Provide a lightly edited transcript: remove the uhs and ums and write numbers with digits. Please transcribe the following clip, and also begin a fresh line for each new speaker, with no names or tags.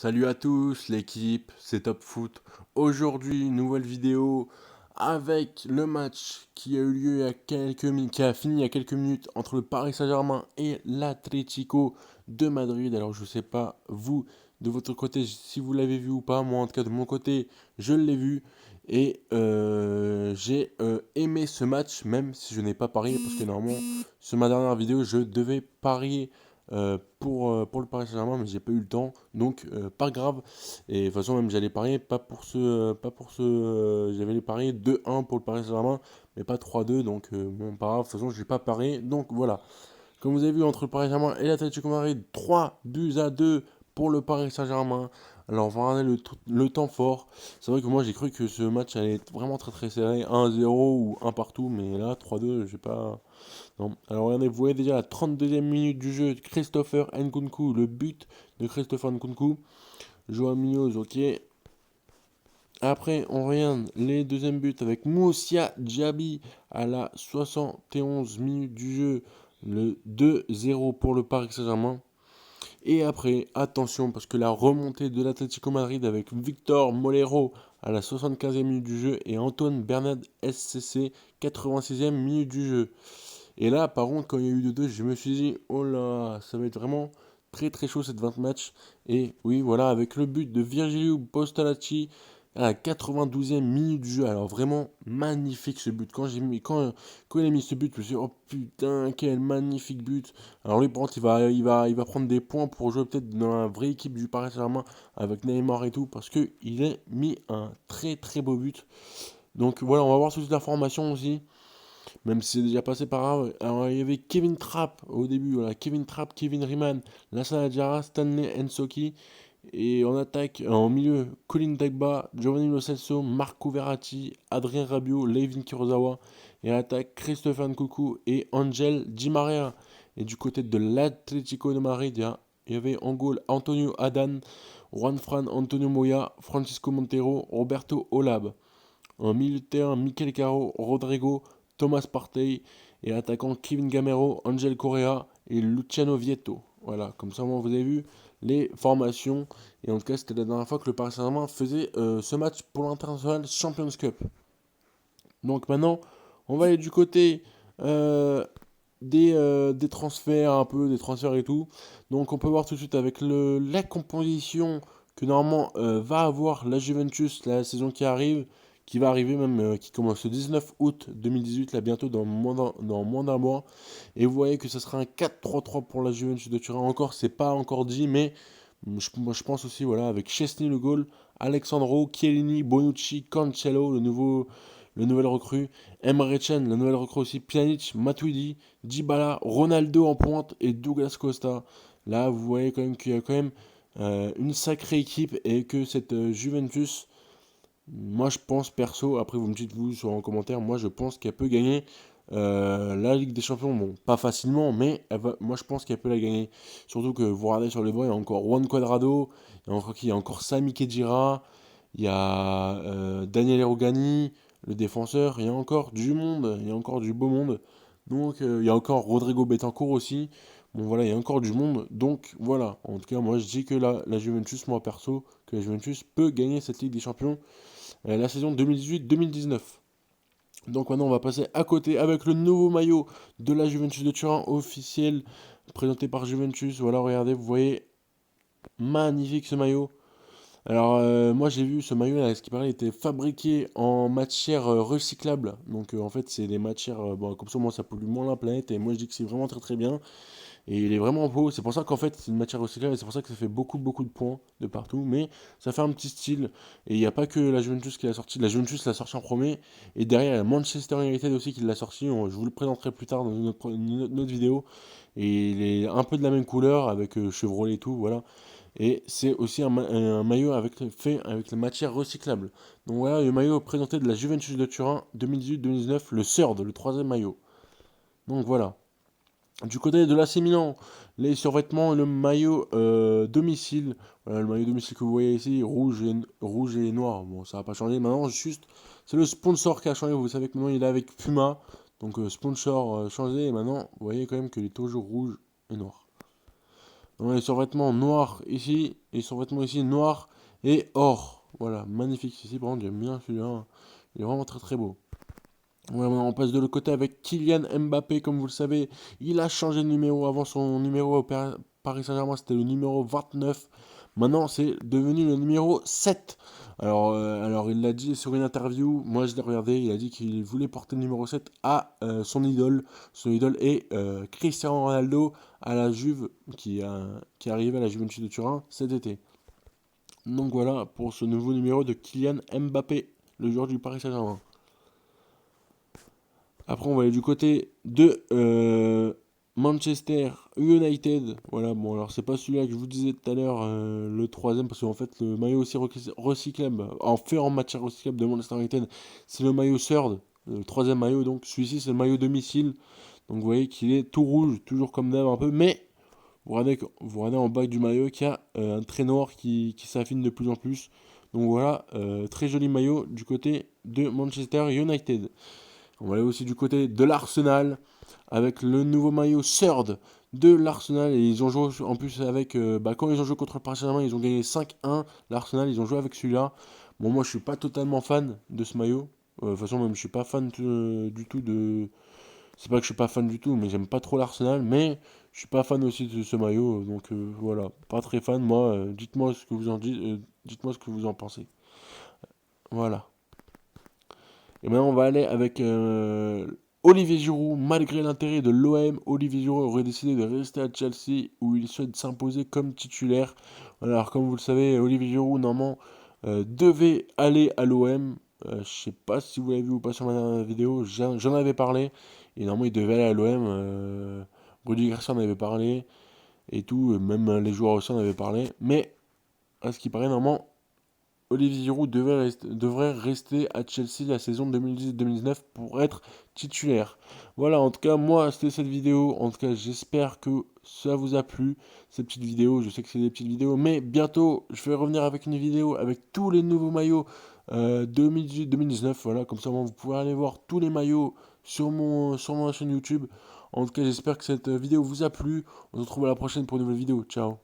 Salut à tous l'équipe, c'est Top Foot. Aujourd'hui, nouvelle vidéo avec le match qui a eu lieu il y a qui a fini il y a quelques minutes entre le Paris Saint-Germain et l'Atlético de Madrid. Alors je sais pas vous de votre côté si vous l'avez vu ou pas. Moi en tout cas de mon côté, je l'ai vu et j'ai aimé ce match même si je n'ai pas parié parce que normalement sur ma dernière vidéo je devais parier pour le Paris Saint-Germain, mais j'ai pas eu le temps, donc pas grave. Et de toute façon, même j'allais parier, j'avais les parier 2-1 pour le Paris Saint-Germain, mais pas 3-2, donc bon, pas grave, de toute façon, j'ai pas parié, donc voilà. Comme vous avez vu, entre le Paris Saint-Germain et l'Atlético Madrid, 3-2 pour le Paris Saint-Germain. Alors, on va regarder le temps fort. C'est vrai que moi, j'ai cru que ce match allait être vraiment très très serré, 1-0 ou 1 partout, mais là, 3-2, j'ai pas. Non. Alors regardez, vous voyez déjà la 32e minute du jeu, Christopher Nkunku, le but de Christopher Nkunku. Joao Munoz, ok. Après, on regarde les deuxièmes buts avec Moussa Diaby à la 71 minute du jeu, le 2-0 pour le Paris Saint-Germain. Et après, attention, parce que la remontée de l'Atlético Madrid avec Victor Molero à la 75e minute du jeu et Antoine Bernat SCC 86e minute du jeu. Et là, par contre, quand il y a eu 2-2, je me suis dit, oh là, ça va être vraiment très très chaud cette 20 matchs. Et oui, voilà, avec le but de Virgilio Postalacci à la 92e minute du jeu. Alors vraiment magnifique ce but. Quand il a mis ce but, je me suis dit, oh putain, quel magnifique but. Alors lui, par contre, il va prendre des points pour jouer peut-être dans la vraie équipe du Paris Saint-Germain avec Neymar et tout, parce qu'il a mis un très très beau but. Donc voilà, on va voir toute l'information aussi. Même si c'est déjà passé par là. Alors, il y avait Kevin Trapp au début. Voilà. Kevin Trapp, Kevin Riemann, Lassana Adjara, Stanley Nsoki. Et en attaque, en milieu, Colin Dagba, Giovanni Lo Celso, Marco Verratti, Adrien Rabiot, Levin Kurosawa. Et en attaque, Christopher Nkunku et Angel Di Maria. Et du côté de l'Atlético de Madrid, il y avait en goal Antonio Adan, Juan Fran Antonio Moya, Francisco Montero, Roberto Olab. En milieu de terrain, Mikel Caro, Rodrigo, Thomas Partey et attaquant Kevin Gamero, Angel Correa et Luciano Vietto. Voilà, comme ça, vous avez vu les formations. Et en tout cas, c'était la dernière fois que le Paris Saint-Germain faisait ce match pour l'International Champions Cup. Donc maintenant, on va aller du côté des transferts, un peu, des transferts et tout. Donc on peut voir tout de suite avec la composition que normalement va avoir la Juventus la saison qui arrive, qui va arriver même, qui commence le 19 août 2018, là bientôt dans moins d'un mois. Et vous voyez que ce sera un 4-3-3 pour la Juventus de Turin. Encore, c'est pas encore dit, mais moi, je pense aussi, voilà, avec Chesney le goal, Alexandro, Chiellini, Bonucci, Cancelo, le nouvel recrue, Emre Can, la nouvelle recrue aussi, Pjanic, Matuidi, Dybala, Ronaldo en pointe et Douglas Costa. Là, vous voyez quand même qu'il y a quand même une sacrée équipe et que cette Juventus, moi je pense perso, après vous me dites vous sur en commentaire, moi je pense qu'elle peut gagner la Ligue des Champions. Bon, pas facilement, mais moi je pense qu'elle peut la gagner. Surtout que vous regardez sur le banc, il y a encore Juan Cuadrado, il y a encore qui? Il y a encore Sami Khedira, il y a Daniel Erogani, le défenseur, il y a encore du monde, il y a encore du beau monde. Donc il y a encore Rodrigo Betancourt aussi. Bon voilà, il y a encore du monde. Donc voilà, en tout cas moi je dis que la Juventus, moi perso, que la Juventus peut gagner cette Ligue des Champions la saison 2018-2019. Donc maintenant on va passer à côté avec le nouveau maillot de la Juventus de Turin officiel présenté par Juventus. Voilà, regardez, vous voyez, magnifique ce maillot. Alors moi j'ai vu ce maillot là, ce qui paraît était fabriqué en matière recyclable. Donc en fait c'est des matières, bon, comme ça moi ça pollue moins la planète et moi je dis que c'est vraiment très très bien. Et il est vraiment beau. C'est pour ça qu'en fait, c'est une matière recyclable et c'est pour ça que ça fait beaucoup, beaucoup de points de partout. Mais ça fait un petit style. Et il n'y a pas que la Juventus qui l'a sorti. La Juventus l'a sorti en premier. Et derrière, il y a Manchester United aussi qui l'a sorti. Je vous le présenterai plus tard dans une autre vidéo. Et il est un peu de la même couleur avec Chevrolet et tout. Voilà. Et c'est aussi un maillot fait avec la matière recyclable. Donc voilà, le maillot présenté de la Juventus de Turin 2018-2019, le third, le troisième maillot. Donc voilà. Du côté de l'AC Milan, les survêtements et le maillot domicile. Voilà, le maillot domicile que vous voyez ici, rouge et noir. Bon, ça va pas changer. Maintenant, juste, c'est le sponsor qui a changé. Vous savez que maintenant, il est avec Puma. Donc, sponsor changé. Et maintenant, vous voyez quand même qu'il est toujours rouge et noir. On a les survêtements noirs ici, et les survêtements ici noirs et or. Voilà, magnifique ici, par contre, j'aime bien celui-là. Il est vraiment très très beau. Voilà, maintenant, on passe de l'autre côté avec Kylian Mbappé, comme vous le savez. Il a changé de numéro. Avant, son numéro au Paris Saint-Germain, c'était le numéro 29. Maintenant, c'est devenu le numéro 7. Alors il l'a dit sur une interview. Moi, je l'ai regardé. Il a dit qu'il voulait porter le numéro 7 à son idole. Son idole est Cristiano Ronaldo à la Juve, qui est arrivé à la Juventus de Turin cet été. Donc voilà pour ce nouveau numéro de Kylian Mbappé, le joueur du Paris Saint-Germain. Après, on va aller du côté de Manchester United. Voilà, bon, alors c'est pas celui-là que je vous disais tout à l'heure, le troisième, parce qu'en fait, le maillot aussi recyclable, en fait en matière recyclable de Manchester United, c'est le maillot third, le troisième maillot. Donc celui-ci, c'est le maillot domicile. Donc vous voyez qu'il est tout rouge, toujours comme d'hab un peu, mais vous regardez en bas du maillot qu'il y a un trait noir qui s'affine de plus en plus. Donc voilà, très joli maillot du côté de Manchester United. On va aller aussi du côté de l'Arsenal avec le nouveau maillot third de l'Arsenal. Et ils ont joué en plus avec. Quand ils ont joué contre le Paris Saint-Germain, ils ont gagné 5-1. L'Arsenal, ils ont joué avec celui-là. Bon, moi, je suis pas totalement fan de ce maillot. De toute façon, même, je suis pas fan du tout de. C'est pas que je suis pas fan du tout, mais j'aime pas trop l'Arsenal. Mais je suis pas fan aussi de ce maillot. Donc voilà, pas très fan. Moi, dites-moi ce que vous en dites. Dites-moi ce que vous en pensez. Voilà. Et maintenant, on va aller avec Olivier Giroud. Malgré l'intérêt de l'OM, Olivier Giroud aurait décidé de rester à Chelsea où il souhaite s'imposer comme titulaire. Voilà, alors, comme vous le savez, Olivier Giroud, normalement, devait aller à l'OM. Je sais pas si vous l'avez vu ou pas sur ma dernière vidéo, j'en avais parlé. Et normalement, il devait aller à l'OM. Rudy Garcia en avait parlé et tout. Même les joueurs aussi en avaient parlé. Mais, à ce qui paraît, normalement, Olivier Giroud devrait rester à Chelsea la saison 2018-2019 pour être titulaire. Voilà, en tout cas, moi, c'était cette vidéo. En tout cas, j'espère que ça vous a plu, ces petites vidéos. Je sais que c'est des petites vidéos, mais bientôt, je vais revenir avec une vidéo avec tous les nouveaux maillots 2018-2019. Voilà, comme ça, vous pouvez aller voir tous les maillots sur ma chaîne YouTube. En tout cas, j'espère que cette vidéo vous a plu. On se retrouve à la prochaine pour une nouvelle vidéo. Ciao.